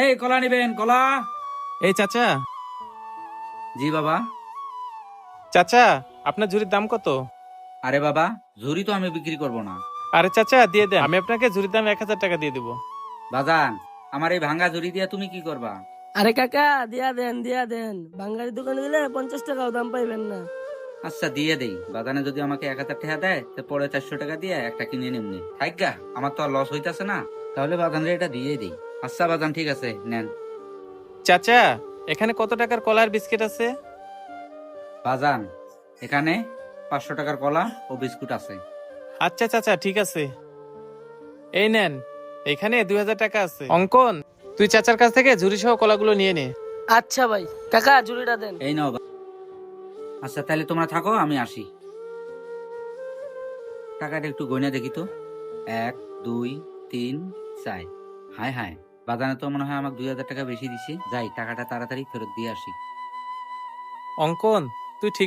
এই কলা নিবেন কলা। এই চাচা, জি বাবা। চাচা আপনার ঝুড়ির দাম কত? আরে বাবা, ঝুরি তো আমি বিক্রি করব না। আরে চাচা দিয়ে দেন, আমি আপনাকে ঝুড়ির দাম 1,000 টাকা দিয়ে দিব। বাজান, আমার এই ভাঙ্গা ঝুরি দিয়া তুমি কি করবা? আরে কাকা, দিয়া দেন। বাঙালি দোকানে গেলে 50 টাকাও দাম পাইবেন না। আচ্ছা দিয়ে দেই। বাজানে যদি আমাকে 1,000 টাকা দেয় তো পরে 400 টাকা দিয়ে একটা কিনে নিমনি থাইগা, আমার তো আর লস হইতাছে না। তাহলে বাজানরে এটা দিয়ে দেই। আচ্ছা বাজান, ঠিক আছে, নেন। চাচা এখানে কত টাকার কলার বিস্কিট আছে? বাজান, এখানে 500 টাকার কলা ও বিস্কুট আছে। আচ্ছা চাচা ঠিক আছে, এই নেন। এখানে 2,000 টাকা আছে। অঙ্কন, তুই চাচার কাছ থেকে ঝুড়ি সহ কলাগুলো নিয়ে নে। আচ্ছা ভাই, কাকা ঝুড়িটা দেন। এই নাও আচ্ছা তাহলে তোমরা থাকো, আমি আসি। টাকাটা একটু গয়না দেখি তো। 1 2 3 4। হায় হায়, বাজানে তো মনে হয় আমাকে 2,000 টাকা বেশি দিছে। যাই, টাকাটা তাড়াতাড়ি ফেরত দিয়ে আসি। অঙ্কন, তুই ঠিক